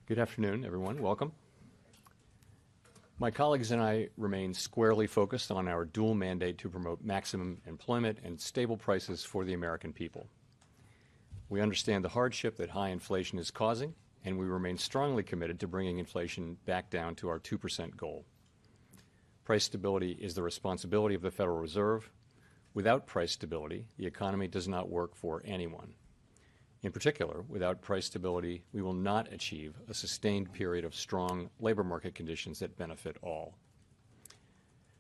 Good afternoon, everyone. Welcome. My colleagues and I remain squarely focused on our dual mandate to promote maximum employment and stable prices for the American people. We understand the hardship that high inflation is causing, and we remain strongly committed to bringing inflation back down to our 2% goal. Price stability is the responsibility of the Federal Reserve. Without price stability, the economy does not work for anyone. In particular, without price stability, we will not achieve a sustained period of strong labor market conditions that benefit all.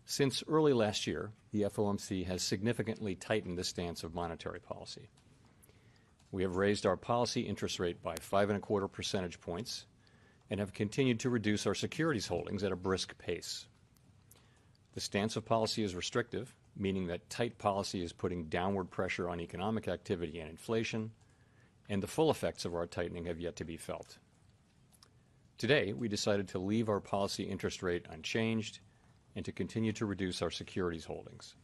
Since early last year, the FOMC has significantly tightened the stance of monetary policy. We have raised our policy interest rate by 5.25 percentage points and have continued to reduce our securities holdings at a brisk pace. The stance of policy is restrictive, meaning that tight policy is putting downward pressure on economic activity and inflation, and the full effects of our tightening have yet to be felt. Today, we decided to leave our policy interest rate unchanged and to continue to reduce our securities holdings.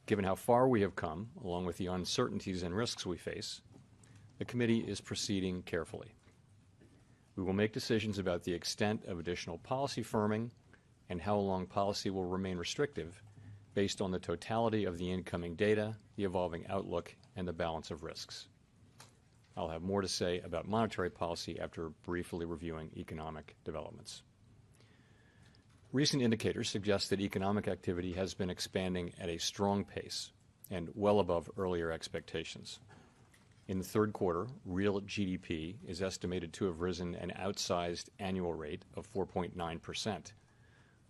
Given how far we have come, along with the uncertainties and risks we face, the committee is proceeding carefully. We will make decisions about the extent of additional policy firming and how long policy will remain restrictive based on the totality of the incoming data, the evolving outlook, and the balance of risks. I'll have more to say about monetary policy after briefly reviewing economic developments. Recent indicators suggest that economic activity has been expanding at a strong pace and well above earlier expectations. In the third quarter, real GDP is estimated to have risen an outsized annual rate of 4.9%,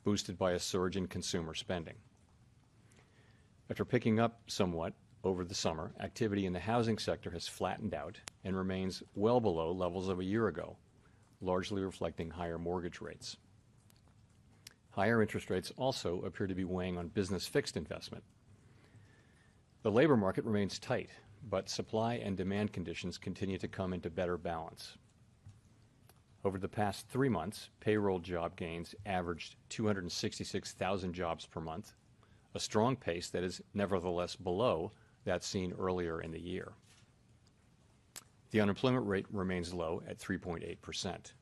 boosted by a surge in consumer spending. After picking up somewhat over the summer, activity in the housing sector has flattened out and remains well below levels of a year ago, largely reflecting higher mortgage rates. Higher interest rates also appear to be weighing on business fixed investment. The labor market remains tight, but supply and demand conditions continue to come into better balance. Over the past 3 months, payroll job gains averaged 266,000 jobs per month, a strong pace that is nevertheless below that seen earlier in the year. The unemployment rate remains low at 3.8%.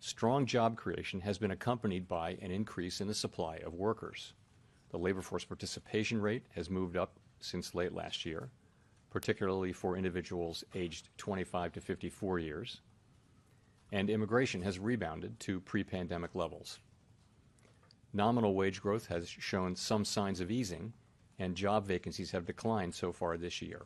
Strong job creation has been accompanied by an increase in the supply of workers. The labor force participation rate has moved up since late last year, particularly for individuals aged 25 to 54 years, and immigration has rebounded to pre-pandemic levels. Nominal wage growth has shown some signs of easing, and job vacancies have declined so far this year.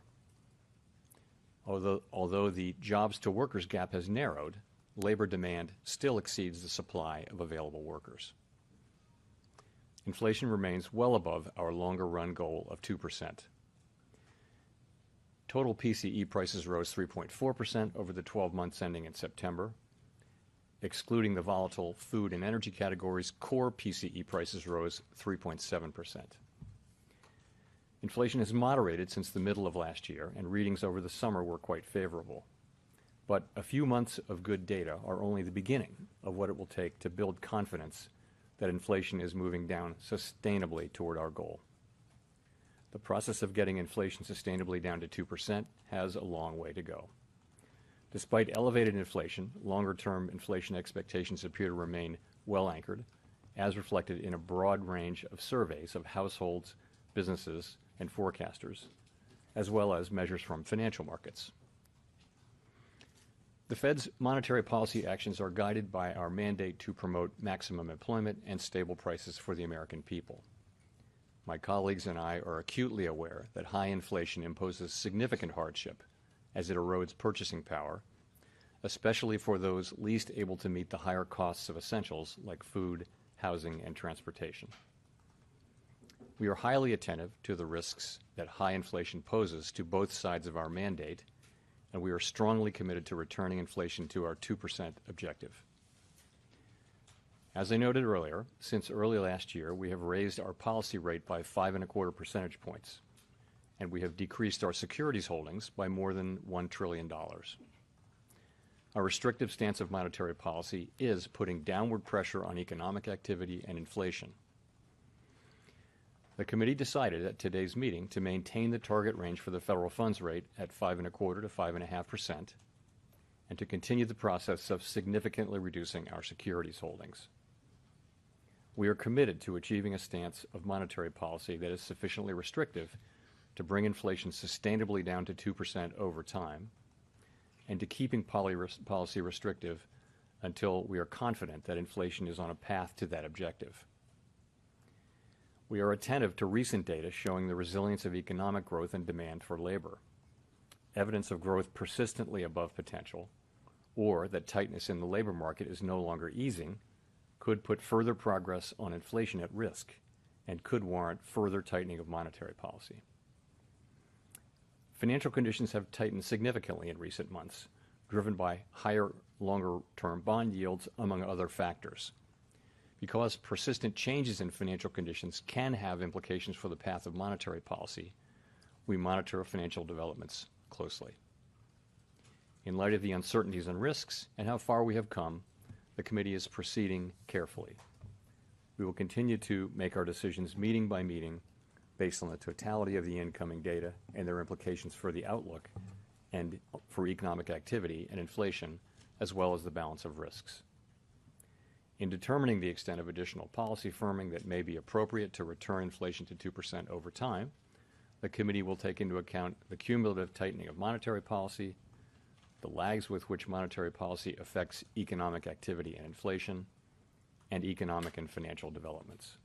Although the jobs to workers gap has narrowed, labor demand still exceeds the supply of available workers. Inflation remains well above our longer run goal of 2%. Total PCE prices rose 3.4% over the 12 months ending in September. Excluding the volatile food and energy categories, core PCE prices rose 3.7%. Inflation has moderated since the middle of last year, and readings over the summer were quite favorable. But a few months of good data are only the beginning of what it will take to build confidence that inflation is moving down sustainably toward our goal. The process of getting inflation sustainably down to 2% has a long way to go. Despite elevated inflation, longer-term inflation expectations appear to remain well anchored, as reflected in a broad range of surveys of households, businesses, and forecasters, as well as measures from financial markets. The Fed's monetary policy actions are guided by our mandate to promote maximum employment and stable prices for the American people. My colleagues and I are acutely aware that high inflation imposes significant hardship as it erodes purchasing power, especially for those least able to meet the higher costs of essentials like food, housing, and transportation. We are highly attentive to the risks that high inflation poses to both sides of our mandate, and we are strongly committed to returning inflation to our 2% objective. As I noted earlier, since early last year, we have raised our policy rate by 5.25 percentage points, and we have decreased our securities holdings by more than $1 trillion. Our restrictive stance of monetary policy is putting downward pressure on economic activity and inflation. The committee decided at today's meeting to maintain the target range for the federal funds rate at 5.25 to 5.5%, and to continue the process of significantly reducing our securities holdings. We are committed to achieving a stance of monetary policy that is sufficiently restrictive to bring inflation sustainably down to 2% over time, and to keeping policy restrictive until we are confident that inflation is on a path to that objective. We are attentive to recent data showing the resilience of economic growth and demand for labor. Evidence of growth persistently above potential, or that tightness in the labor market is no longer easing, could put further progress on inflation at risk and could warrant further tightening of monetary policy. Financial conditions have tightened significantly in recent months, driven by higher, longer-term bond yields, among other factors. Because persistent changes in financial conditions can have implications for the path of monetary policy, we monitor financial developments closely. In light of the uncertainties and risks and how far we have come, the committee is proceeding carefully. We will continue to make our decisions meeting by meeting based on the totality of the incoming data and their implications for the outlook and for economic activity and inflation, as well as the balance of risks. In determining the extent of additional policy firming that may be appropriate to return inflation to 2% over time, the committee will take into account the cumulative tightening of monetary policy, the lags with which monetary policy affects economic activity and inflation, and economic and financial developments.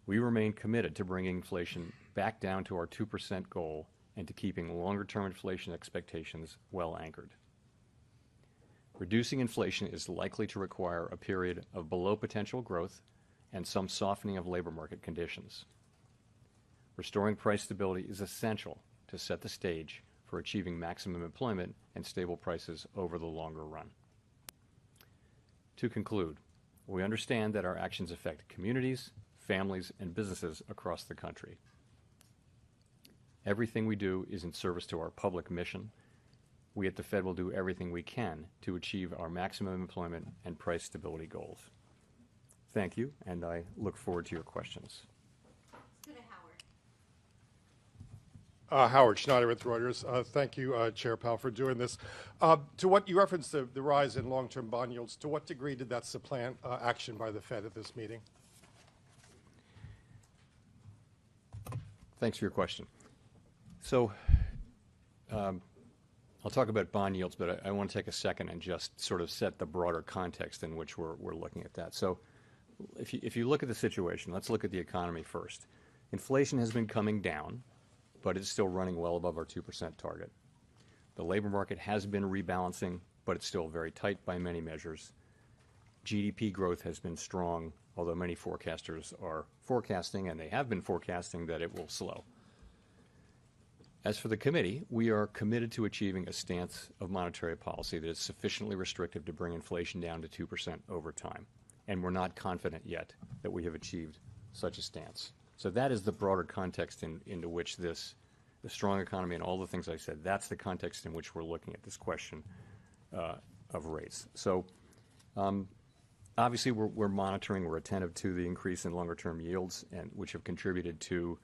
We remain committed to bringing inflation back down to our 2% goal and to keeping longer-term inflation expectations well anchored. Reducing inflation is likely to require a period of below potential growth and some softening of labor market conditions. Restoring price stability is essential to set the stage for achieving maximum employment and stable prices over the longer run. To conclude, we understand that our actions affect communities, families, and businesses across the country. Everything we do is in service to our public mission. We at the Fed will do everything we can to achieve our maximum employment and price stability goals. Thank you, and I look forward to your questions. Let's go to Howard. Howard Schneider with Reuters. Thank you, Chair Powell, for doing this. To what you referenced the rise in long-term bond yields, to what degree did that supplant action by the Fed at this meeting? Thanks for your question. So I'll talk about bond yields, but I want to take a second and just sort of set the broader context in which we're looking at that. So if you look at the situation, let's look at the economy first. Inflation has been coming down, but it's still running well above our 2% target. The labor market has been rebalancing, but it's still very tight by many measures. GDP growth has been strong, although many forecasters are forecasting, and they have been forecasting, that it will slow. As for the committee, we are committed to achieving a stance of monetary policy that is sufficiently restrictive to bring inflation down to 2% over time. And we're not confident yet that we have achieved such a stance. So that is the broader context into which the strong economy and all the things I said, that's the context in which we're looking at this question of rates. So obviously we're monitoring, we're attentive to the increase in longer-term yields, and which have contributed to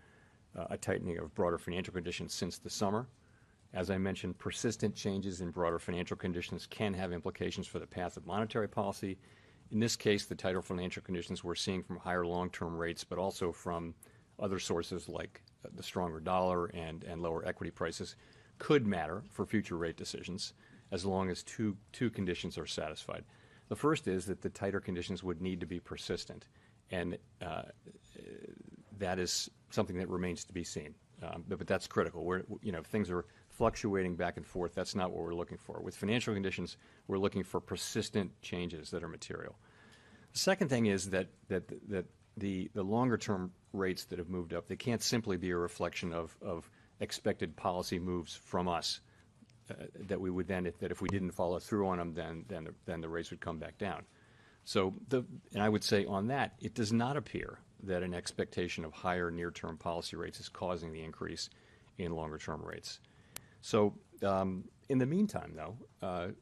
a tightening of broader financial conditions since the summer. As I mentioned, persistent changes in broader financial conditions can have implications for the path of monetary policy. In this case, the tighter financial conditions we're seeing from higher long-term rates, but also from other sources like the stronger dollar and lower equity prices, could matter for future rate decisions as long as two conditions are satisfied. The first is that the tighter conditions would need to be persistent, and that is something that remains to be seen. But that's critical. If things are fluctuating back and forth, that's not what we're looking for. With financial conditions, we're looking for persistent changes that are material. The second thing is that the longer-term rates that have moved up, they can't simply be a reflection of expected policy moves from us. That we would then, that if we didn't follow through on them, then the rates would come back down. So, and I would say on that, it does not appear that an expectation of higher near-term policy rates is causing the increase in longer-term rates. So, in the meantime, though,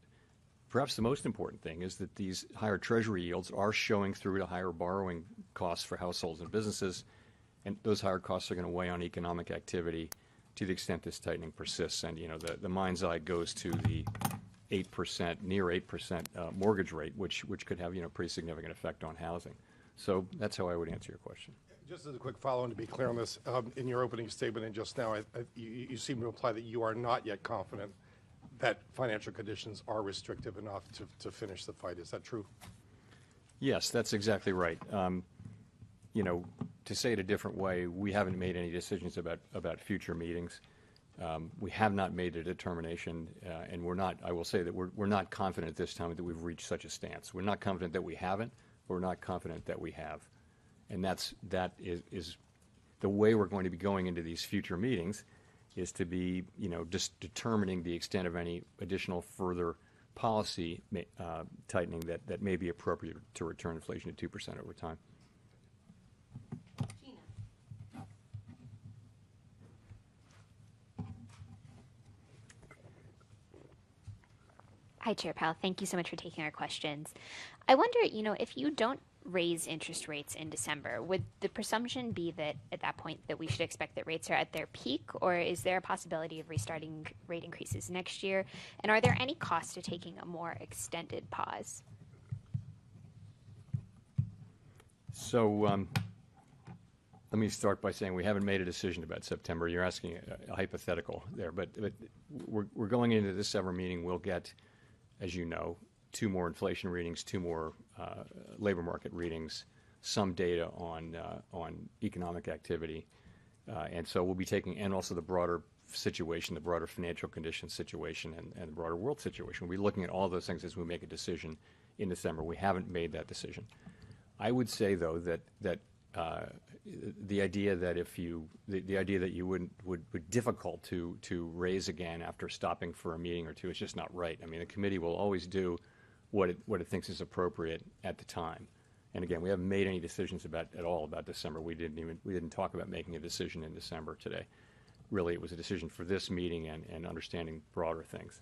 perhaps the most important thing is that these higher Treasury yields are showing through to higher borrowing costs for households and businesses, and those higher costs are going to weigh on economic activity to the extent this tightening persists. And the mind's eye goes to the 8%, near 8% mortgage rate, which could have, pretty significant effect on housing. So that's how I would answer your question. Just as a quick follow-on to be clear on this, in your opening statement and just now, you seem to imply that you are not yet confident that financial conditions are restrictive enough to finish the fight. Is that true? Yes, that's exactly right. To say it a different way, we haven't made any decisions about future meetings. We have not made a determination, and I will say that we're not confident at this time that we've reached such a stance. We're not confident that we haven't. We're not confident that we have. And that is the way we're going to be going into these future meetings, is to be, just determining the extent of any additional further policy tightening that may be appropriate to return inflation to 2% over time. Hi, Chair Powell. Thank you so much for taking our questions. I wonder, if you don't raise interest rates in December, would the presumption be that at that point that we should expect that rates are at their peak, or is there a possibility of restarting rate increases next year? And are there any costs to taking a more extended pause? So let me start by saying we haven't made a decision about September. You're asking a hypothetical there, but we're going into this December meeting. We'll get, as you know, 2 more inflation readings, 2 more labor market readings, some data on economic activity, and so we'll be taking, and also the broader situation, the broader financial conditions situation, and the broader world situation. We'll be looking at all those things as we make a decision in December. We haven't made that decision. I would say, though, that the idea that the idea that you would be difficult to raise again after stopping for a meeting or two is just not right. I mean, the committee will always do what it thinks is appropriate at the time. And again, we haven't made any decisions at all about December. We didn't talk about making a decision in December today. Really, it was a decision for this meeting and understanding broader things.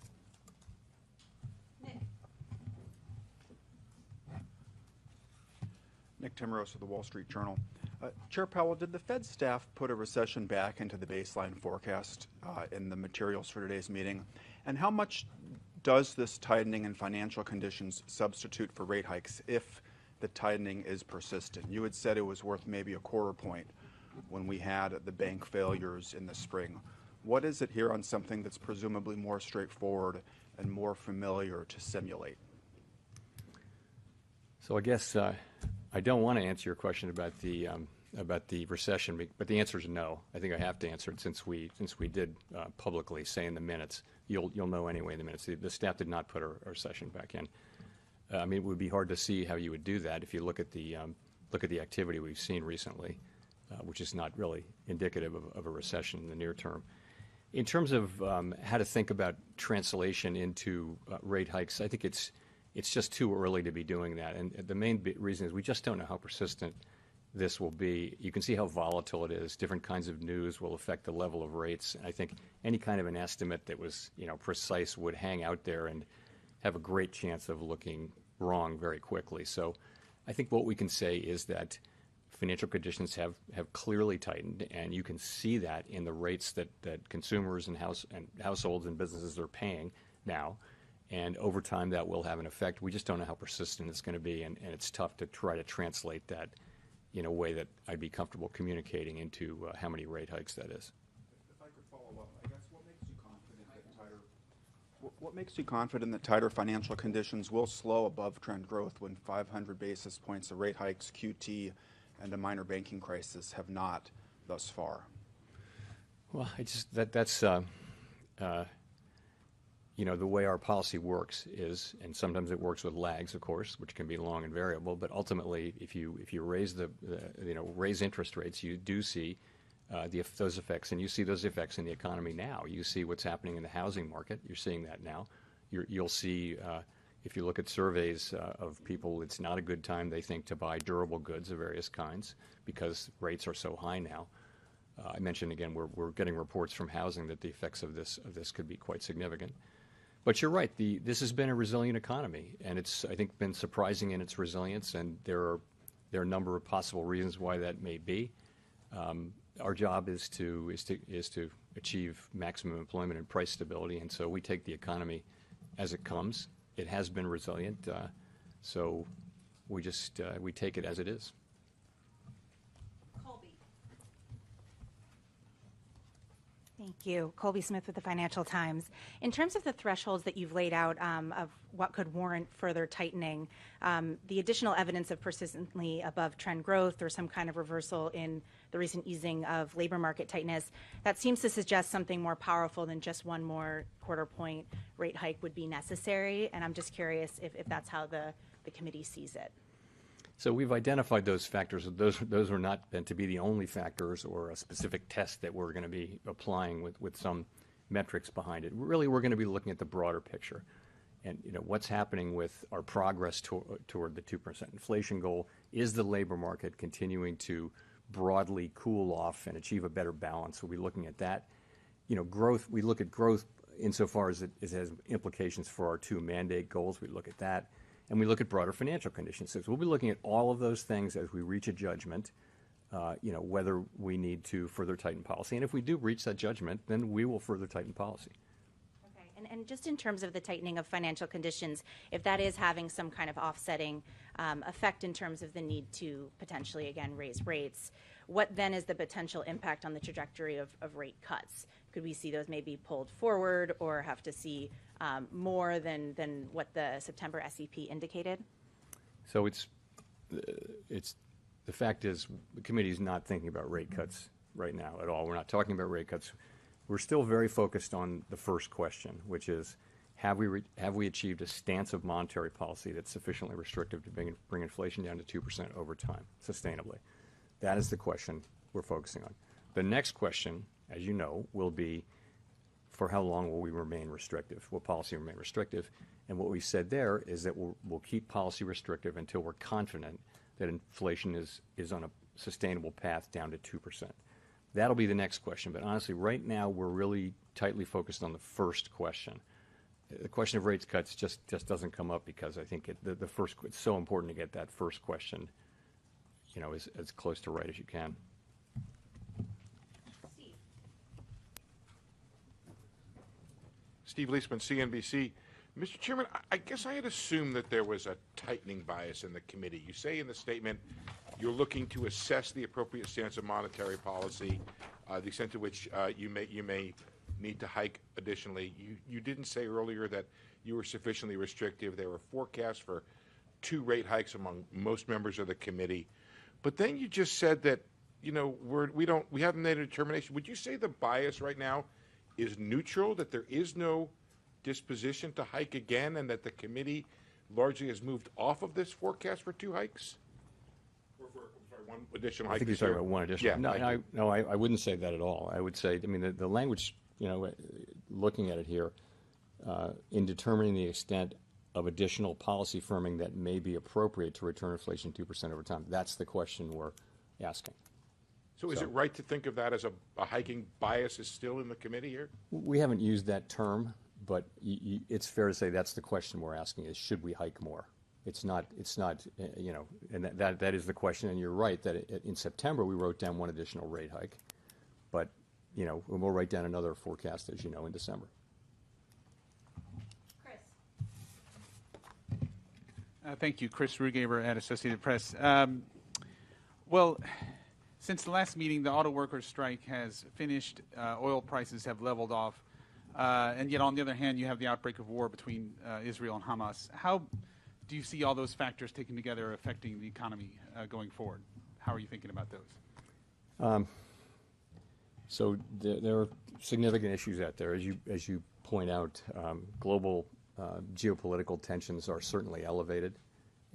Nick Timmeros of the Wall Street Journal. Chair Powell, did the Fed staff put a recession back into the baseline forecast in the materials for today's meeting? And how much does this tightening in financial conditions substitute for rate hikes if the tightening is persistent? You had said it was worth maybe a quarter point when we had the bank failures in the spring. What is it here on something that's presumably more straightforward and more familiar to simulate? So I guess I don't want to answer your question about the recession, but the answer is no. I think I have to answer it since we did publicly say in the minutes. You'll know anyway in the minutes. The staff did not put a recession back in. I mean, it would be hard to see how you would do that if you look at the activity we've seen recently, which is not really indicative of a recession in the near term. In terms of how to think about translation into rate hikes, I think it's just too early to be doing that. And the main reason is we just don't know how persistent this will be. You can see how volatile it is. Different kinds of news will affect the level of rates. I think any kind of an estimate that was, precise would hang out there and have a great chance of looking wrong very quickly. So I think what we can say is that financial conditions have clearly tightened, and you can see that in the rates that consumers and households and businesses are paying now. And over time, that will have an effect. We just don't know how persistent it's going to be, and it's tough to try to translate that in a way that I'd be comfortable communicating into how many rate hikes that is. If I could follow up, I guess what makes you confident that tighter financial conditions will slow above trend growth when 500 basis points of rate hikes, QT, and a minor banking crisis have not thus far? Well, that's the way our policy works is, and sometimes it works with lags, of course, which can be long and variable. But ultimately, if you raise raise interest rates, you do see those effects, and you see those effects in the economy now. You see what's happening in the housing market. You're seeing that now. You'll see if you look at surveys of people, it's not a good time, they think, to buy durable goods of various kinds because rates are so high now. I mentioned again, we're getting reports from housing that the effects of this could be quite significant. But you're right. This has been a resilient economy, and it's, I think, been surprising in its resilience. And there are a number of possible reasons why that may be. Our job is to achieve maximum employment and price stability, and so we take the economy as it comes. It has been resilient, so we just we take it as it is. Thank you. Colby Smith with the Financial Times. In terms of the thresholds that you've laid out of what could warrant further tightening, the additional evidence of persistently above trend growth or some kind of reversal in the recent easing of labor market tightness, that seems to suggest something more powerful than just one more quarter point rate hike would be necessary. And I'm just curious if that's how the committee sees it. So we've identified those factors. Those are not meant to be the only factors or a specific test that we're going to be applying with some metrics behind it. Really, we're going to be looking at the broader picture, and what's happening with our progress toward the 2% inflation goal. Is the labor market continuing to broadly cool off and achieve a better balance? We'll be looking at that. Growth. We look at growth insofar as it has implications for our 2 mandate goals. We look at that. And we look at broader financial conditions. So we'll be looking at all of those things as we reach a judgment, whether we need to further tighten policy. And if we do reach that judgment, then we will further tighten policy. Okay. And just in terms of the tightening of financial conditions, if that is having some kind of offsetting effect in terms of the need to potentially, again, raise rates, what then is the potential impact on the trajectory of rate cuts? Could we see those maybe pulled forward or have to see more than what the September SEP indicated? So the fact is the committee is not thinking about rate cuts right now at all. We're not talking about rate cuts. We're still very focused on the first question, which is have we achieved a stance of monetary policy that's sufficiently restrictive to bring inflation down to 2% over time, sustainably? That is the question we're focusing on. The next question, as you know, will be for how long will we remain restrictive? Will policy remain restrictive? And what we said there is that we'll keep policy restrictive until we're confident that inflation is on a sustainable path down to 2%. That'll be the next question. But honestly, right now, we're really tightly focused on the first question. The question of rates cuts just doesn't come up because I think it's so important to get that first question, as close to right as you can. Steve Leisman, CNBC. Mr. Chairman, I guess I had assumed that there was a tightening bias in the committee. You say in the statement you're looking to assess the appropriate stance of monetary policy, the extent to which you may need to hike additionally. You didn't say earlier that you were sufficiently restrictive. There were forecasts for 2 rate hikes among most members of the committee. But then you just said that, we haven't made a determination. Would you say the bias right now is neutral, that there is no disposition to hike again, and that the committee largely has moved off of this forecast for 2 hikes? Or for 1 additional hike? I think you're talking about 1 additional. Yeah, I wouldn't say that at all. I would say, the language, looking at it here, in determining the extent of additional policy firming that may be appropriate to return inflation 2% over time, that's the question we're asking. So is it right to think of that as a hiking bias is still in the committee here? We haven't used that term, but it's fair to say that's the question we're asking is, should we hike more? It's not, and that is the question. And you're right that in September we wrote down 1 additional rate hike, but, we'll write down another forecast, as you know, in December. Chris. Thank you. Chris Rugaber at Associated Press. Since the last meeting, the auto workers' strike has finished. Oil prices have leveled off. And yet, on the other hand, you have the outbreak of war between Israel and Hamas. How do you see all those factors taken together affecting the economy going forward? How are you thinking about those? So there are significant issues out there. As you point out, global geopolitical tensions are certainly elevated.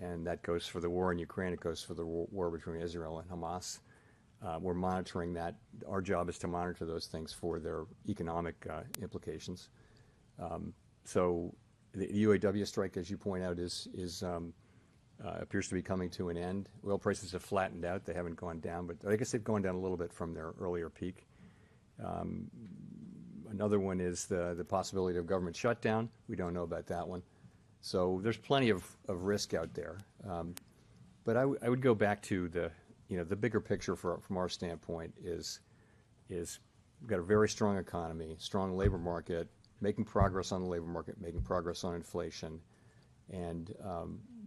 And that goes for the war in Ukraine. It goes for the war between Israel and Hamas. We're monitoring that. Our job is to monitor those things for their economic implications. So the UAW strike, as you point out, appears to be coming to an end. Oil prices have flattened out. They haven't gone down, but I guess they've gone down a little bit from their earlier peak. Another one is the possibility of government shutdown. We don't know about that one. So there's plenty of risk out there. But I would go back to the bigger picture from our standpoint is we've got a very strong economy, strong labor market, making progress on the labor market, making progress on inflation, and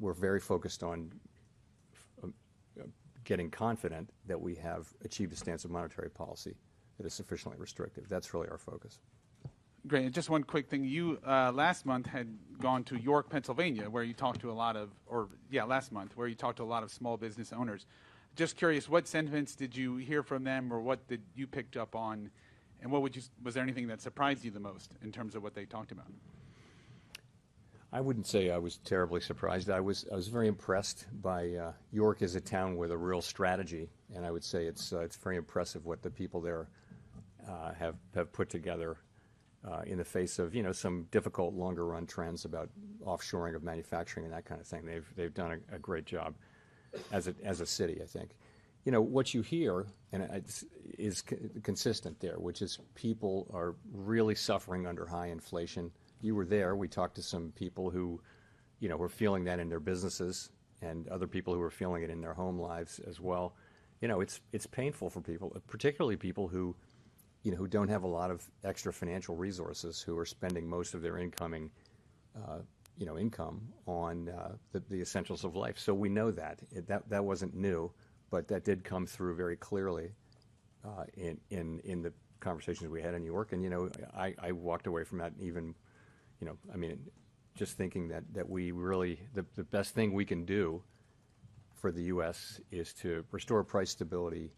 we're very focused on getting confident that we have achieved a stance of monetary policy that is sufficiently restrictive. That's really our focus. Great. And just one quick thing. You last month had gone to York, Pennsylvania, where you talked to a lot of, last month, where you talked to a lot of small business owners. Just curious, what sentiments did you hear from them, or what did you picked up on, and was there anything that surprised you the most in terms of what they talked about? I wouldn't say I was terribly surprised. I was very impressed by York as a town with a real strategy, and I would say it's very impressive what the people there have put together in the face of some difficult longer run trends about offshoring of manufacturing and that kind of thing. They've done a great job as a city, I think. What you hear is consistent there, which is people are really suffering under high inflation. You were there. We talked to some people who, were feeling that in their businesses, and other people who were feeling it in their home lives as well. It's painful for people, particularly people who don't have a lot of extra financial resources, who are spending most of their income on the essentials of life. So we know that wasn't new, but that did come through very clearly in the conversations we had in New York. And I walked away from that even, just thinking that we really the best thing we can do for the U.S. is to restore price stability.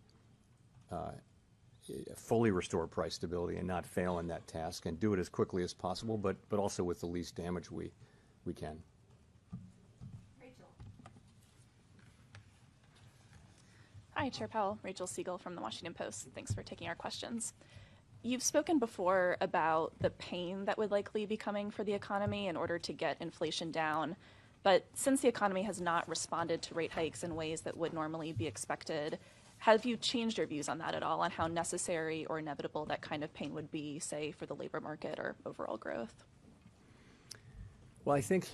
Fully restore price stability and not fail in that task, and do it as quickly as possible, but also with the least damage we can. Rachel. Hi, Chair Powell. Rachel Siegel from the Washington Post. Thanks for taking our questions. You've spoken before about the pain that would likely be coming for the economy in order to get inflation down. But since the economy has not responded to rate hikes in ways that would normally be expected, have you changed your views on that at all, on how necessary or inevitable that kind of pain would be, say, for the labor market or overall growth? Well, I think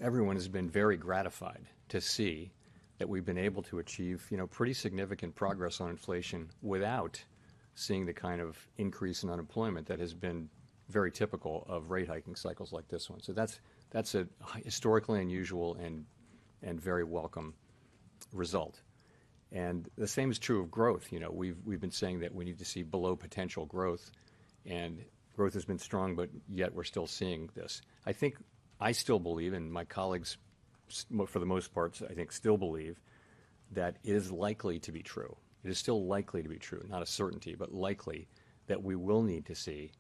everyone has been very gratified to see that we've been able to achieve, pretty significant progress on inflation without seeing the kind of increase in unemployment that has been very typical of rate hiking cycles like this one. So that's a historically unusual and very welcome result. And the same is true of growth. We've been saying that we need to see below potential growth, and growth has been strong, but yet we're still seeing this. I still believe, and my colleagues, for the most part, I think still believe that it is likely to be true. It is still likely to be true, not a certainty, but likely that we will need to see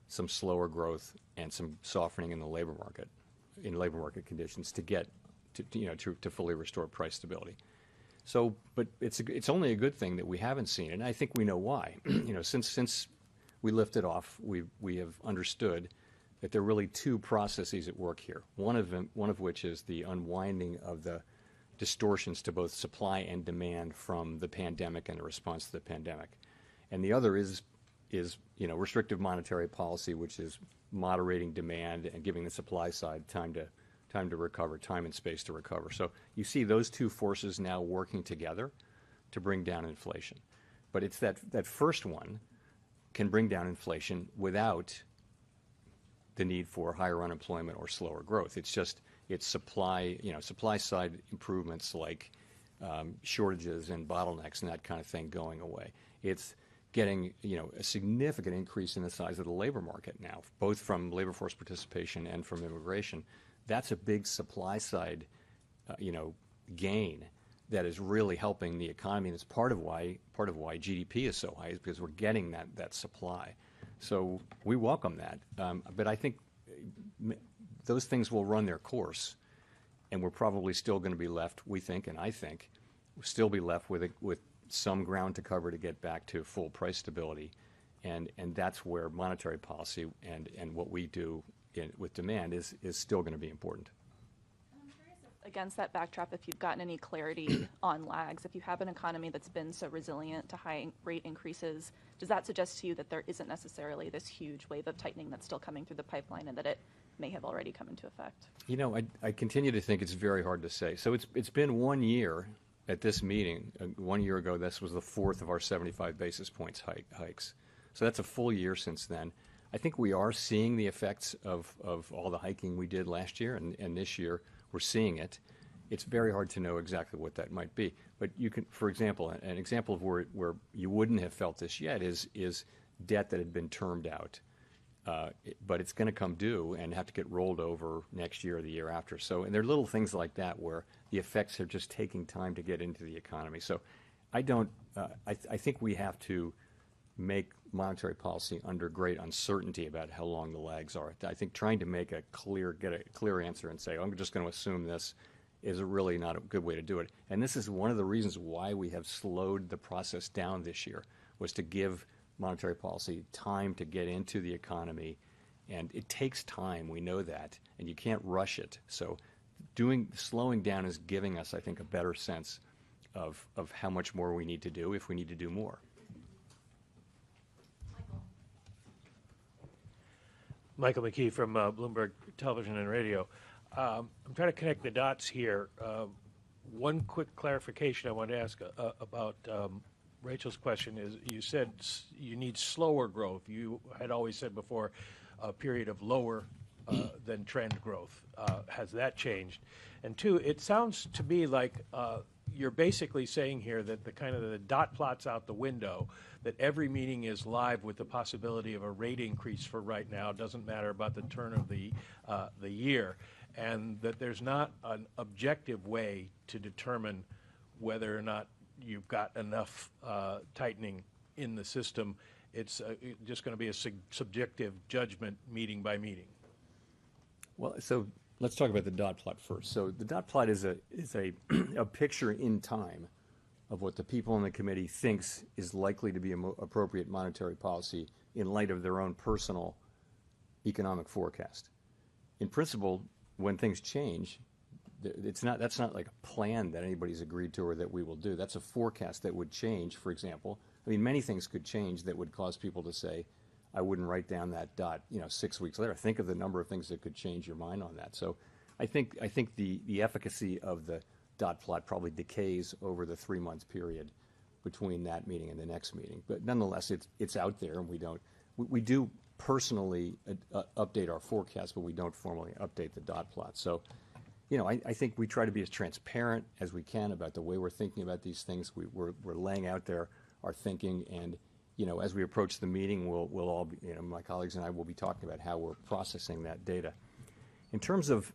some slower growth and some softening in the labor market conditions to get to fully restore price stability. So, but it's only a good thing that we haven't seen, and I think we know why. Since we lifted off, we have understood that there are really two processes at work here. One of which is the unwinding of the distortions to both supply and demand from the pandemic and the response to the pandemic, and the other is restrictive monetary policy, which is moderating demand and giving the supply side time to recover, time and space to recover. So you see those two forces now working together to bring down inflation. But it's that first one can bring down inflation without the need for higher unemployment or slower growth. It's supply side improvements like shortages and bottlenecks and that kind of thing going away. It's getting a significant increase in the size of the labor market now, both from labor force participation and from immigration. That's a big supply side, gain that is really helping the economy, and it's part of why GDP is so high, is because we're getting that supply. So we welcome that, but I think those things will run their course, and we're probably still going to be left. We think, and I think, we'll still be left with some ground to cover to get back to full price stability, and that's where monetary policy and what we do with demand is still going to be important. I'm curious against that backdrop, if you've gotten any clarity on lags, if you have an economy that's been so resilient to high rate increases, does that suggest to you that there isn't necessarily this huge wave of tightening that's still coming through the pipeline and that it may have already come into effect? I continue to think it's very hard to say. So it's been 1 year at this meeting. 1 year ago, this was the fourth of our 75 basis points hikes. So that's a full year since then. I think we are seeing the effects of all the hiking we did last year, and this year we're seeing it. It's very hard to know exactly what that might be. But you can, for example, an example of where you wouldn't have felt this yet is debt that had been termed out. But it's going to come due and have to get rolled over next year or the year after. So, and there are little things like that where the effects are just taking time to get into the economy. So I don't, I think we have to make monetary policy under great uncertainty about how long the lags are. I think trying to make get a clear answer and say, oh, I'm just going to assume this is really not a good way to do it. And this is one of the reasons why we have slowed the process down this year, was to give monetary policy time to get into the economy. And it takes time, we know that, and you can't rush it. So slowing down is giving us, I think, a better sense of how much more we need to do if we need to do more. Michael McKee from Bloomberg Television and Radio. I'm trying to connect the dots here. One quick clarification I want to ask about Rachel's question is, you said you need slower growth. You had always said before a period of lower than trend growth. Has that changed? And two, it sounds to me like you're basically saying here that the dot plot's out the window, that every meeting is live with the possibility of a rate increase for right now. It doesn't matter about the turn of the year, and that there's not an objective way to determine whether or not you've got enough tightening in the system. It's just going to be a subjective judgment meeting by meeting. Well, so let's talk about the dot plot first. So the dot plot is a picture in time of what the people in the committee thinks is likely to be appropriate monetary policy in light of their own personal economic forecast. In principle, when things change, that's not like a plan that anybody's agreed to or that we will do. That's a forecast that would change, for example. I mean, many things could change that would cause people to say, I wouldn't write down that dot, 6 weeks later. Think of the number of things that could change your mind on that. So I think the efficacy of the dot plot probably decays over the 3-month period between that meeting and the next meeting. But nonetheless, it's out there, and we do personally update our forecast, but we don't formally update the dot plot. So, I think we try to be as transparent as we can about the way we're thinking about these things. We're laying out there our thinking, and as we approach the meeting, we'll all be, my colleagues and I will be talking about how we're processing that data. In terms of,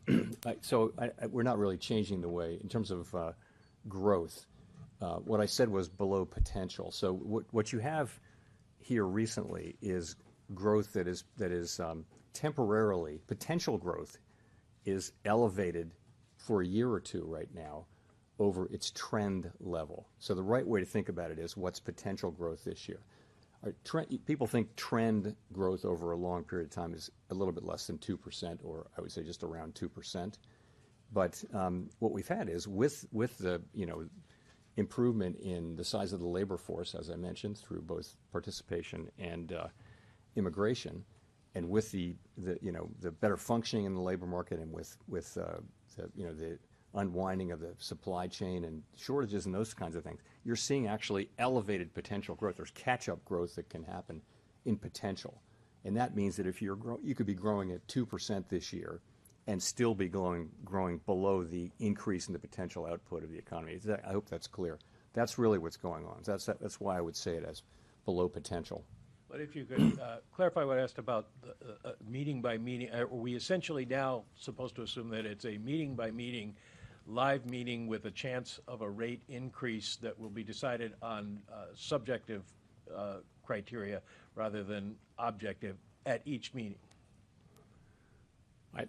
we're not really changing the way, in terms of growth, what I said was below potential. So what you have here recently is growth that is temporarily, potential growth is elevated for a year or two right now over its trend level. So the right way to think about it is what's potential growth this year. People think trend growth over a long period of time is a little bit less than 2%, or I would say just around 2%. But what we've had is with the improvement in the size of the labor force, as I mentioned, through both participation and immigration, and with the better functioning in the labor market, and with the unwinding of the supply chain and shortages and those kinds of things, you're seeing actually elevated potential growth. There's catch-up growth that can happen in potential. And that means that if you could be growing at 2% this year and still be growing below the increase in the potential output of the economy. I hope that's clear. That's really what's going on. That's why I would say it as below potential. But if you could clarify what I asked about the meeting by meeting, are we essentially now supposed to assume that it's a meeting by meeting, live meeting with a chance of a rate increase that will be decided on subjective criteria rather than objective at each meeting? I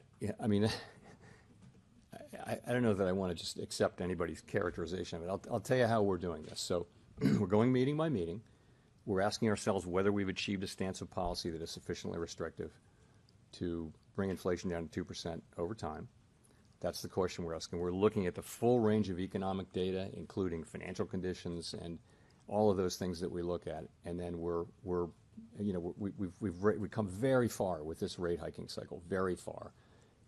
don't know that I want to just accept anybody's characterization of it. I'll tell you how we're doing this. So we're going meeting by meeting. We're asking ourselves whether we've achieved a stance of policy that is sufficiently restrictive to bring inflation down to 2% over time. That's the question we're asking. We're looking at the full range of economic data, including financial conditions and all of those things that we look at. And then we've come very far with this rate hiking cycle, very far.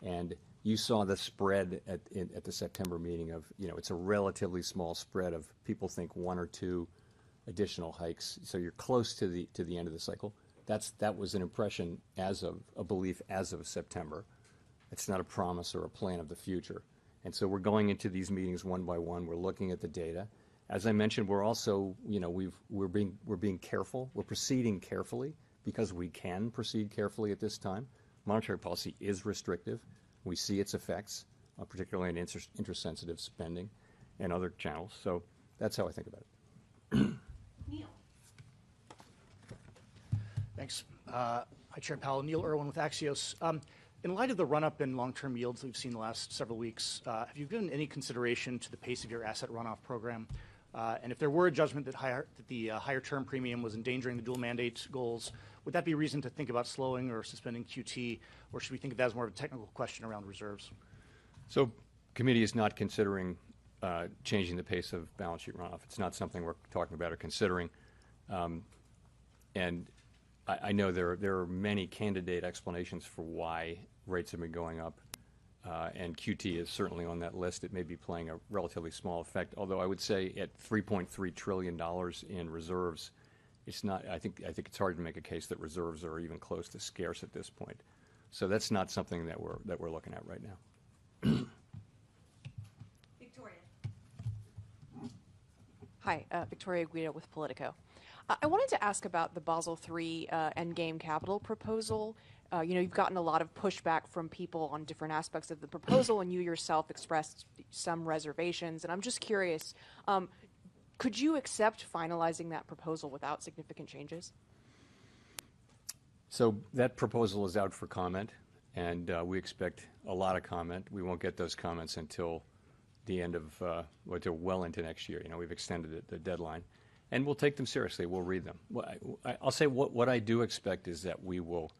And you saw the spread at the September meeting of, it's a relatively small spread of, people think 1 or 2 additional hikes. So you're close to the end of the cycle. that was an impression as of a belief as of September. It's not a promise or a plan of the future. And so we're going into these meetings one by one. We're looking at the data. As I mentioned, we're also, we're being careful. We're proceeding carefully because we can proceed carefully at this time. Monetary policy is restrictive. We see its effects, particularly in interest-sensitive spending and other channels. So that's how I think about it. Neil. Thanks. Hi, Chair Powell. Neil Irwin with Axios. In light of the run-up in long-term yields we've seen the last several weeks, have you given any consideration to the pace of your asset runoff program? And if there were a judgment that the higher term premium was endangering the dual mandate goals, would that be reason to think about slowing or suspending QT, or should we think of that as more of a technical question around reserves? So committee is not considering changing the pace of balance sheet runoff. It's not something we're talking about or considering. And I know there are many candidate explanations for why rates have been going up, and QT is certainly on that list. It may be playing a relatively small effect, although I would say at $3.3 trillion in reserves, it's not. I think it's hard to make a case that reserves are even close to scarce at this point. So that's not something that we're looking at right now. Victoria. Hi, Victoria Guido with Politico. I wanted to ask about the Basel III endgame capital proposal. You've gotten a lot of pushback from people on different aspects of the proposal, and you yourself expressed some reservations. And I'm just curious, could you accept finalizing that proposal without significant changes? So that proposal is out for comment, and we expect a lot of comment. We won't get those comments until the end of, until well into next year. We've extended the deadline. And we'll take them seriously. We'll read them. I'll say what I do expect is that we will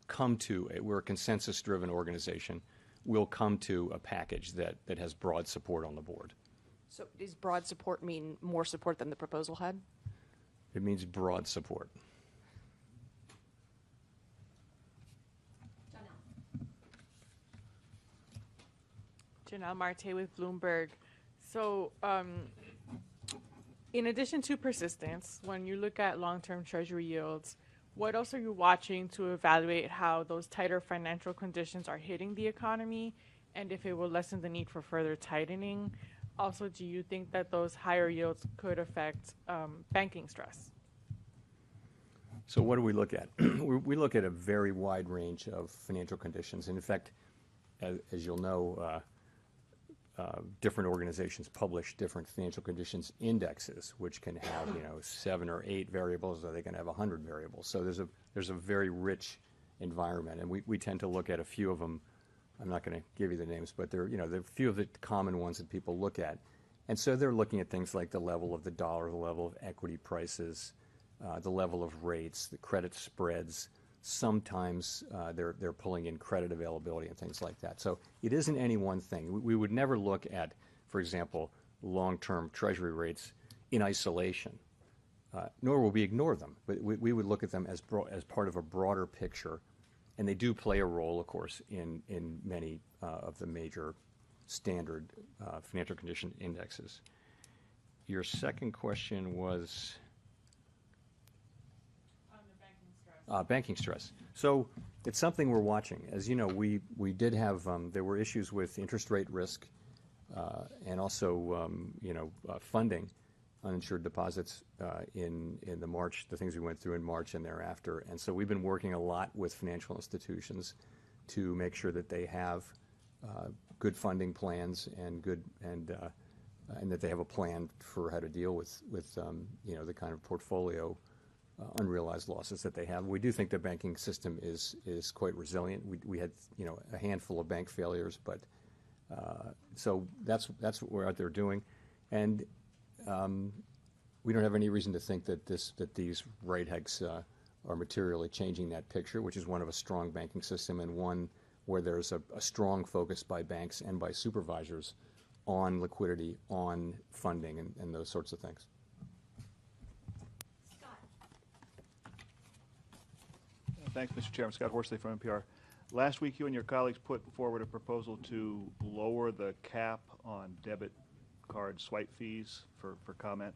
come to we're a consensus-driven organization. We'll come to a package that has broad support on the board. So does broad support mean more support than the proposal had? It means broad support. Janelle Marte with Bloomberg. So in addition to persistence, when you look at long-term treasury yields, what else are you watching to evaluate how those tighter financial conditions are hitting the economy and if it will lessen the need for further tightening? Also, do you think that those higher yields could affect banking stress? So what do we look at? We look at a very wide range of financial conditions. And in fact, as you'll know, different organizations publish different financial conditions indexes, which can have 7 or 8 variables, or they can have 100 variables. So there's a very rich environment, and we tend to look at a few of them. I'm not going to give you the names, but there are a few of the common ones that people look at, and so they're looking at things like the level of the dollar, the level of equity prices, the level of rates, the credit spreads. Sometimes they're pulling in credit availability and things like that. So it isn't any one thing. We would never look at, for example, long-term treasury rates in isolation, nor will we ignore them. But we would look at them as part of a broader picture, and they do play a role, of course, in many of the major standard financial condition indexes. Your second question was? Banking stress. So it's something we're watching. As you know, we did have, there were issues with interest rate risk and also, funding uninsured deposits in the things we went through in March and thereafter. And so we've been working a lot with financial institutions to make sure that they have good funding plans and that they have a plan for how to deal with the kind of portfolio unrealized losses that they have. We do think the banking system is quite resilient. We had a handful of bank failures, but so that's what we're out there doing, and we don't have any reason to think that these rate hikes are materially changing that picture, which is one of a strong banking system and one where there's a strong focus by banks and by supervisors on liquidity, on funding, and those sorts of things. Thanks, Mr. Chairman. Scott Horsley from NPR. Last week, you and your colleagues put forward a proposal to lower the cap on debit card swipe fees for comment.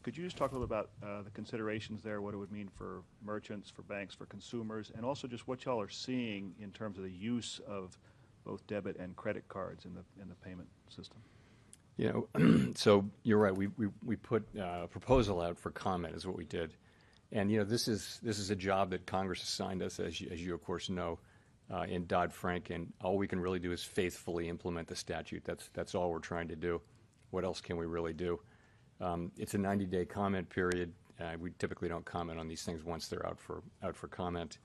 Could you just talk a little about the considerations there, what it would mean for merchants, for banks, for consumers, and also just what y'all are seeing in terms of the use of both debit and credit cards in the payment system? You know, so you're right. We put a proposal out for comment is what we did, and you know this is a job that Congress assigned us, as you of course know, in Dodd-Frank, and all we can really do is faithfully implement the statute. That's all we're trying to do. What else can we really do? It's a 90-day comment period. We typically don't comment on these things once they're out for comment,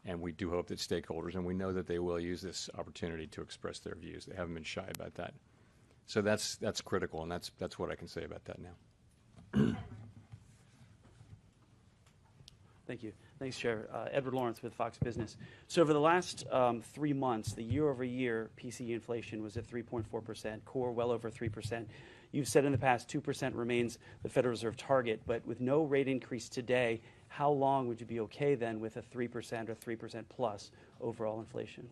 and we do hope that stakeholders, and we know that they will use this opportunity to express their views. They haven't been shy about that. So that's critical, and that's what I can say about that now. Thank you. Thanks, Chair. Edward Lawrence with Fox Business. So over the last 3 months, the year-over-year PCE inflation was at 3.4%, core well over 3%. You've said in the past 2% remains the Federal Reserve target, but with no rate increase today, how long would you be okay then with a 3% or 3% plus overall inflation?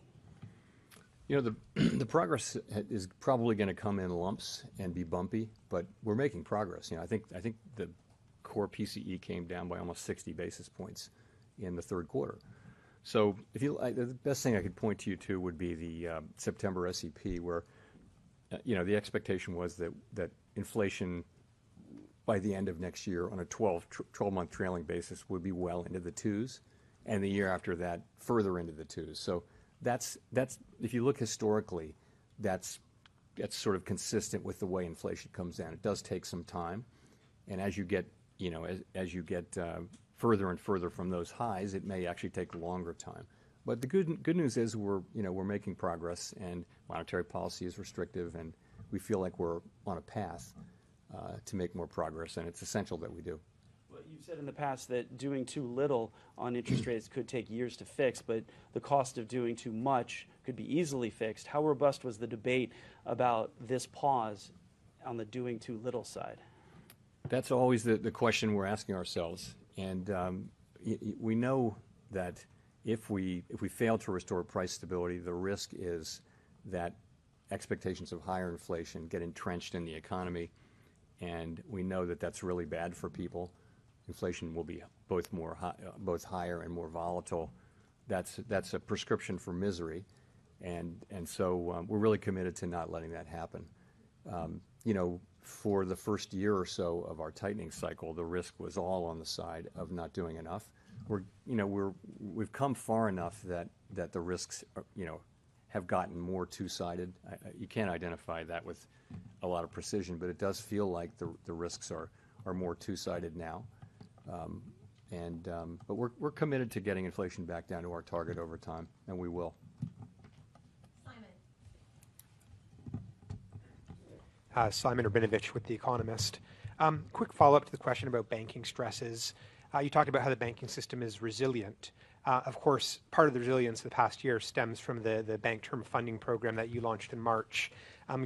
You know, the progress is probably going to come in lumps and be bumpy, but we're making progress. You know, I think the core PCE came down by almost 60 basis points in the third quarter. So the best thing I could point you to would be the September SEP, where you know the expectation was that inflation by the end of next year on a 12-month trailing basis would be well into the twos, and the year after that further into the twos. So that's if you look historically, that's sort of consistent with the way inflation comes down. It does take some time, and as you get as you get further and further from those highs, it may actually take longer time. But the good news is we're making progress, and monetary policy is restrictive, and we feel like we're on a path to make more progress, and it's essential that we do. Well, you've said in the past that doing too little on interest rates could take years to fix, but the cost of doing too much could be easily fixed. How robust was the debate about this pause on the doing too little side? That's always the question we're asking ourselves, and we know that if we fail to restore price stability, the risk is that expectations of higher inflation get entrenched in the economy, and we know that that's really bad for people. Inflation will be both higher and more volatile. That's a prescription for misery, and so we're really committed to not letting that happen. You know, for the first year or so of our tightening cycle, the risk was all on the side of not doing enough. We've come far enough that the risks have gotten more two-sided. You can't identify that with a lot of precision, but it does feel like the risks are more two-sided now. But we're committed to getting inflation back down to our target over time, and we will. Simon Rabinovich with The Economist. Quick follow-up to the question about banking stresses. You talked about how the banking system is resilient. Of course, part of the resilience of the past year stems from the bank term funding program that you launched in March.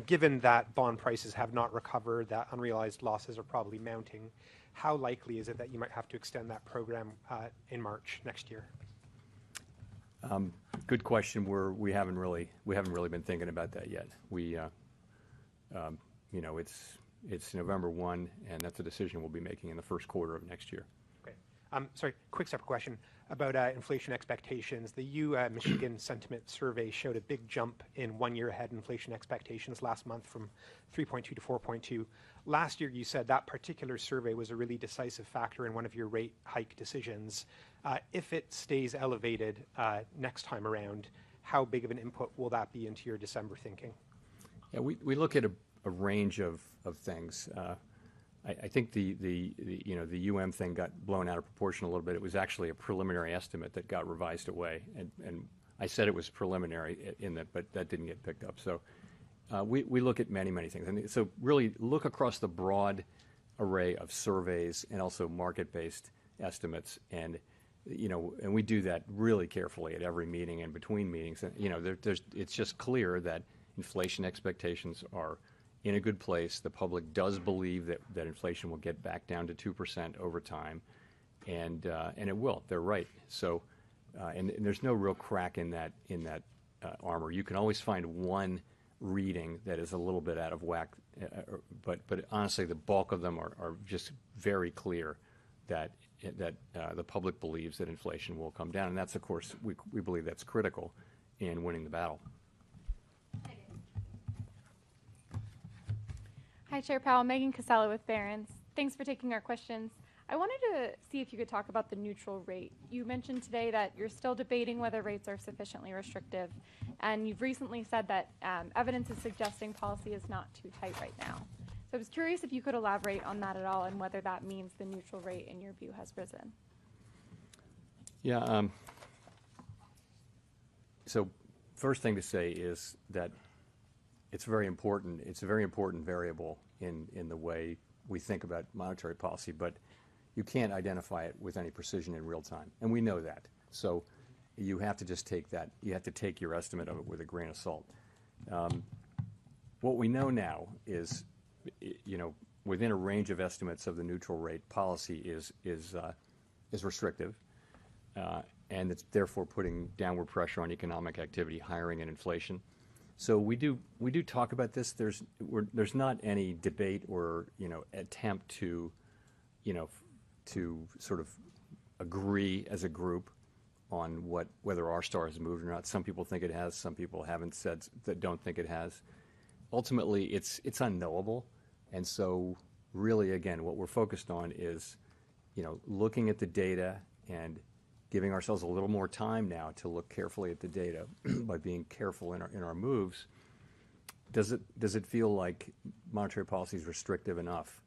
Given that bond prices have not recovered, that unrealized losses are probably mounting, how likely is it that you might have to extend that program in March next year? Good question. We haven't really been thinking about that yet. It's November 1, and that's a decision we'll be making in the first quarter of next year. Okay. Sorry, quick separate question about inflation expectations. The Michigan Sentiment Survey showed a big jump in one-year ahead inflation expectations last month from 3.2 to 4.2. Last year, you said that particular survey was a really decisive factor in one of your rate hike decisions. If it stays elevated next time around, how big of an input will that be into your December thinking? Yeah, we look at a range of things. I think the UM thing got blown out of proportion a little bit. It was actually a preliminary estimate that got revised away, and I said it was preliminary but that didn't get picked up. So we look at many things, and so really look across the broad array of surveys and also market-based estimates, and we do that really carefully at every meeting and between meetings. And it's just clear that inflation expectations are in a good place. The public does believe that inflation will get back down to 2% over time, and it will. They're right. So, and there's no real crack in that armor. You can always find one reading that is a little bit out of whack, but honestly, the bulk of them are just very clear that the public believes that inflation will come down, and that's, of course, we believe that's critical in winning the battle. Hi, Chair Powell. Megan Casella with Barron's. Thanks for taking our questions. I wanted to see if you could talk about the neutral rate. You mentioned today that you're still debating whether rates are sufficiently restrictive, and you've recently said that evidence is suggesting policy is not too tight right now. So I was curious if you could elaborate on that at all and whether that means the neutral rate, in your view, has risen. Yeah. So first thing to say is that it's very important. It's a very important variable in the way we think about monetary policy, but you can't identify it with any precision in real time, and we know that. So you have to just take that. You have to take your estimate of it with a grain of salt. What we know now is, within a range of estimates of the neutral rate, policy is restrictive, and it's therefore putting downward pressure on economic activity, hiring, and inflation. So we do talk about this. There's not any debate or attempt to sort of agree as a group on whether our star has moved or not. Some people think it has. Some people haven't said that don't think it has. Ultimately, it's unknowable, and so really, again, what we're focused on is looking at the data and giving ourselves a little more time now to look carefully at the data by being careful in our moves. Does it feel like monetary policy is restrictive enough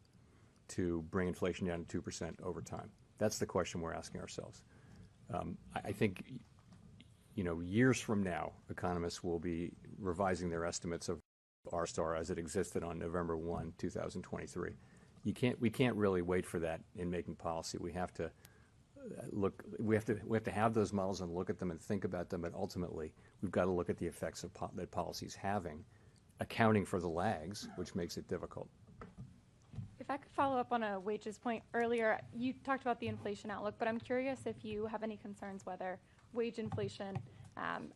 to bring inflation down to 2% over time? That's the question we're asking ourselves. I think years from now, economists will be revising their estimates of R star as it existed on November 1, 2023. We can't really wait for that in making policy. We have to look. We have to have those models and look at them and think about them. But ultimately, we've got to look at the effects that policy is having, accounting for the lags, which makes it difficult. If I could follow up on a wages point earlier, you talked about the inflation outlook, but I'm curious if you have any concerns whether wage inflation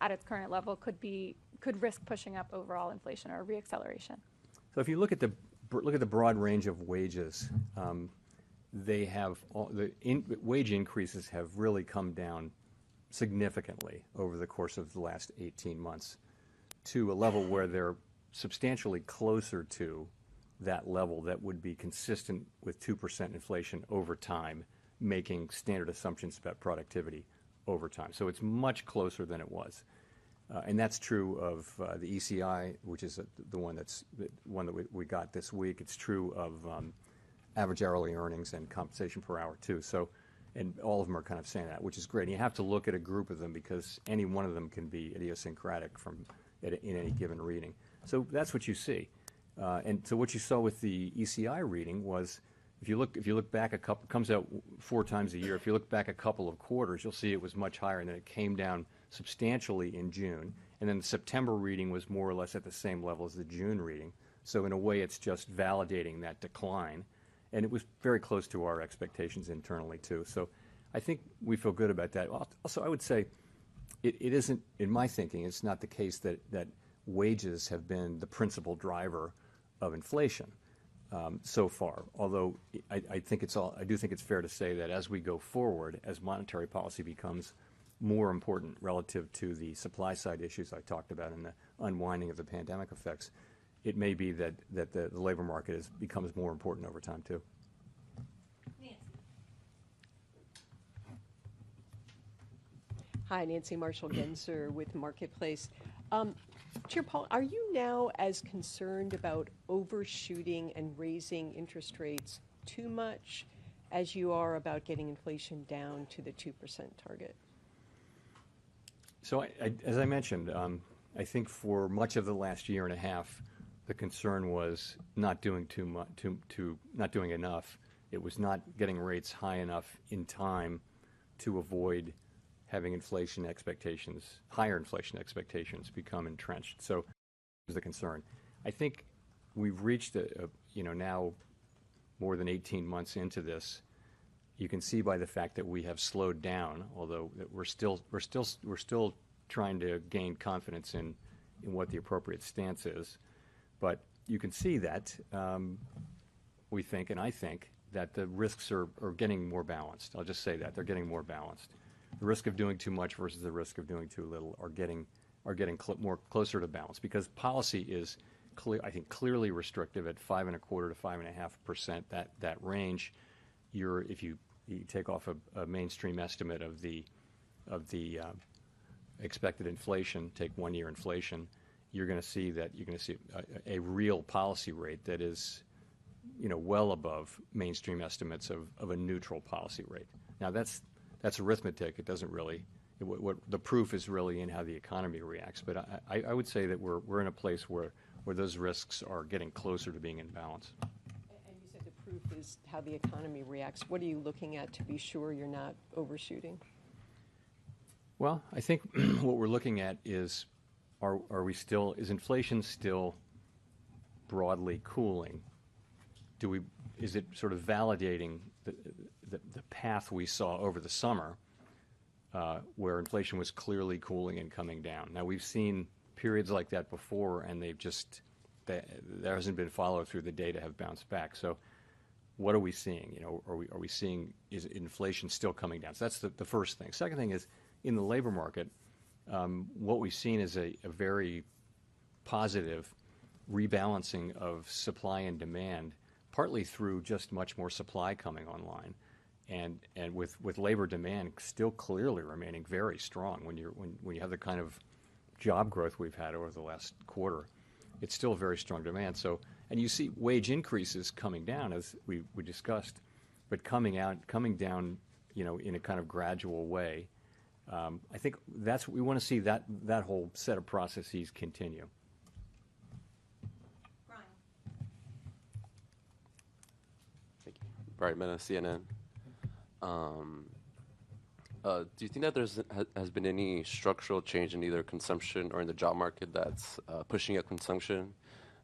at its current level could risk pushing up overall inflation or reacceleration. So if you look at the broad range of wages, they have wage increases have really come down significantly over the course of the last 18 months to a level where they're substantially closer to that level that would be consistent with 2% inflation over time, making standard assumptions about productivity over time. So it's much closer than it was. And that's true of the ECI, which is the one that we got this week. It's true of average hourly earnings and compensation per hour too. So, and all of them are kind of saying that, which is great. And you have to look at a group of them because any one of them can be idiosyncratic in any given reading. So that's what you see. And so what you saw with the ECI reading was, if you look back it comes out 4 times a year. If you look back a couple of quarters, you'll see it was much higher, and then it came down substantially in June. And then the September reading was more or less at the same level as the June reading. So in a way, it's just validating that decline. And it was very close to our expectations internally, too. So I think we feel good about that. Also, I would say it isn't, in my thinking, it's not the case that wages have been the principal driver of inflation so far. Although I do think it's fair to say that as we go forward, as monetary policy becomes more important relative to the supply side issues I talked about and the unwinding of the pandemic effects, it may be that the labor market becomes more important over time too. Hi, Nancy Marshall-Genzer with Marketplace. Chair Powell, are you now as concerned about overshooting and raising interest rates too much as you are about getting inflation down to the 2% target? So as I mentioned, I think for much of the last year and a half, the concern was not doing too much, not doing enough. It was not getting rates high enough in time to avoid having inflation expectations, higher inflation expectations, become entrenched. So that was the concern. I think we've reached now more than 18 months into this. You can see by the fact that we have slowed down, although that we're still trying to gain confidence in in what the appropriate stance is. But you can see that we think, and I think, that the risks are getting more balanced. I'll just say that. They're getting more balanced. The risk of doing too much versus the risk of doing too little are getting more closer to balance, because policy is I think clearly restrictive at 5.25% to 5.5%. That range, if you take off a mainstream estimate of the expected inflation, take 1 year inflation, you're going to see a real policy rate that is, well above mainstream estimates of a neutral policy rate. Now that's arithmetic. It doesn't really. What the proof is really in how the economy reacts. But I would say that we're in a place where those risks are getting closer to being in balance. And you said the proof is how the economy reacts. What are you looking at to be sure you're not overshooting? Well, I think what we're looking at is, is inflation still broadly cooling? Is it sort of validating the path we saw over the summer, where inflation was clearly cooling and coming down? Now, we've seen periods like that before, and there hasn't been follow through. The data have bounced back. So what are we seeing? Are we seeing, is inflation still coming down? So that's the first thing. Second thing is, in the labor market, what we've seen is a very positive rebalancing of supply and demand, partly through just much more supply coming online, and with labor demand still clearly remaining very strong. When you have the kind of job growth we've had over the last quarter, it's still very strong demand. So, and you see wage increases coming down, as we discussed, but coming down, in a kind of gradual way. I think we want to see that whole set of processes continue. Brian Mena, CNN. Do you think that has been any structural change in either consumption or in the job market that's pushing up consumption?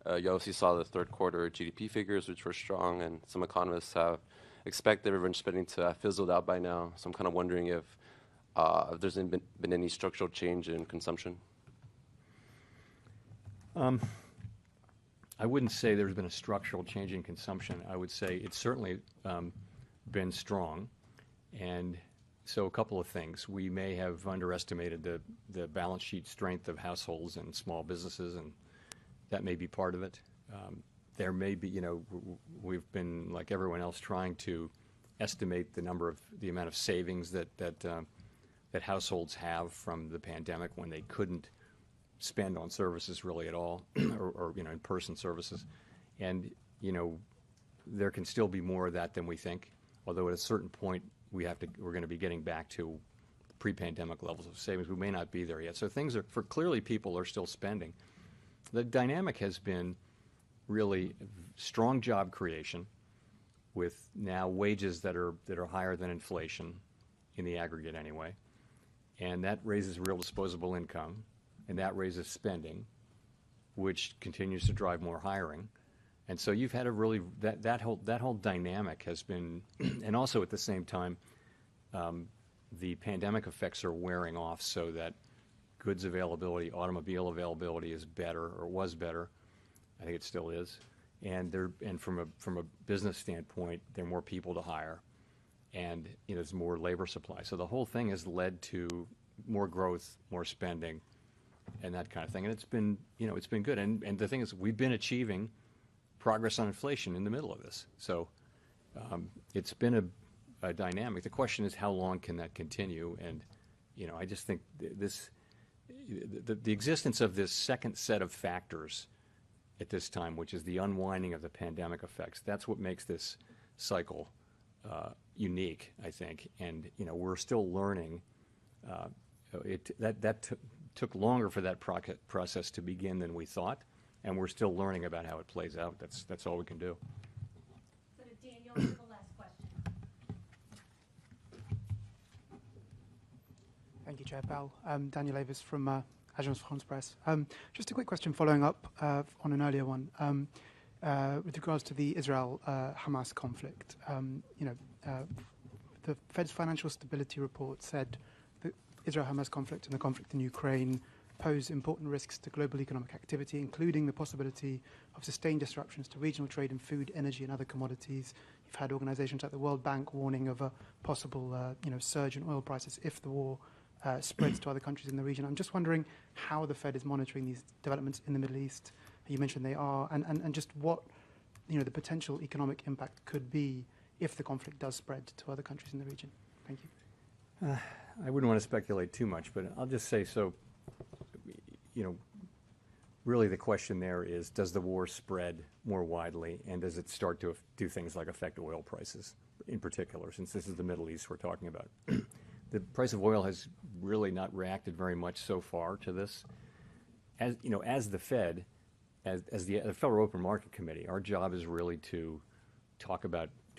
You obviously saw the third quarter GDP figures, which were strong, and some economists have expected revenge spending to have fizzled out by now. So I'm kind of wondering if there's been any structural change in consumption. I wouldn't say there's been a structural change in consumption. I would say it's certainly been strong. And so a couple of things. We may have underestimated the balance sheet strength of households and small businesses, and that may be part of it. There may be, we've been, like everyone else, trying to estimate the amount of savings that households have from the pandemic when they couldn't spend on services really at all, or in-person services. And, there can still be more of that than we think, although at a certain point we're going to be getting back to pre-pandemic levels of savings. We may not be there yet. So clearly people are still spending. The dynamic has been really strong job creation, with now wages that are higher than inflation in the aggregate anyway. And that raises real disposable income, and that raises spending, which continues to drive more hiring. And so you've had that whole dynamic has been, and also at the same time, the pandemic effects are wearing off, so that goods availability, automobile availability is better, or was better. I think it still is. And from a business standpoint, there are more people to hire, and there's more labor supply. So the whole thing has led to more growth, more spending, and that kind of thing. And it's been good. And the thing is, we've been achieving progress on inflation in the middle of this. So it's been a dynamic. The question is, how long can that continue? And I just think the existence of this second set of factors at this time, which is the unwinding of the pandemic effects, that's what makes this cycle unique, I think. And we're still learning. That took longer for that process to begin than we thought, and we're still learning about how it plays out. That's all we can do. So to Daniel for the last question. Thank you, Chair Powell. Daniel Avis from Agence France-Presse. Just a quick question following up on an earlier one. With regards to the Israel-Hamas conflict, the Fed's financial stability report said the Israel-Hamas conflict and the conflict in Ukraine pose important risks to global economic activity, including the possibility of sustained disruptions to regional trade in food, energy, and other commodities. You've had organizations like the World Bank warning of a possible surge in oil prices if the war spreads to other countries in the region. I'm just wondering how the Fed is monitoring these developments in the Middle East. You mentioned they are, and just what the potential economic impact could be if the conflict does spread to other countries in the region. Thank you. I wouldn't want to speculate too much, but I'll just say, so, really the question there is, does the war spread more widely, and does it start to do things like affect oil prices in particular, since this is the Middle East we're talking about? The price of oil has really not reacted very much so far to this. As the Fed, as the Federal Open Market Committee, our job is really to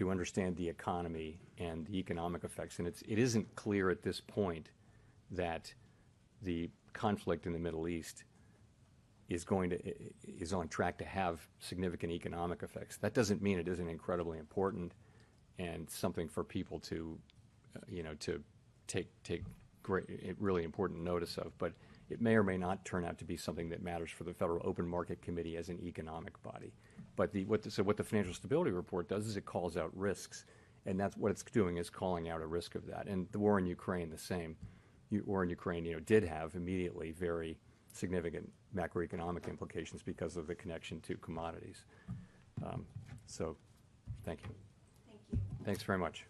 understand the economy and the economic effects. And it isn't clear at this point that the conflict in the Middle East is on track to have significant economic effects. That doesn't mean it isn't incredibly important and something for people to take really important notice of. But it may or may not turn out to be something that matters for the Federal Open Market Committee as an economic body. But what the Financial Stability Report does is it calls out risks, and that's what it's doing, is calling out a risk of that. And the war in Ukraine, the same. War in Ukraine, did have immediately very significant macroeconomic implications because of the connection to commodities. So, thank you. Thank you. Thanks very much.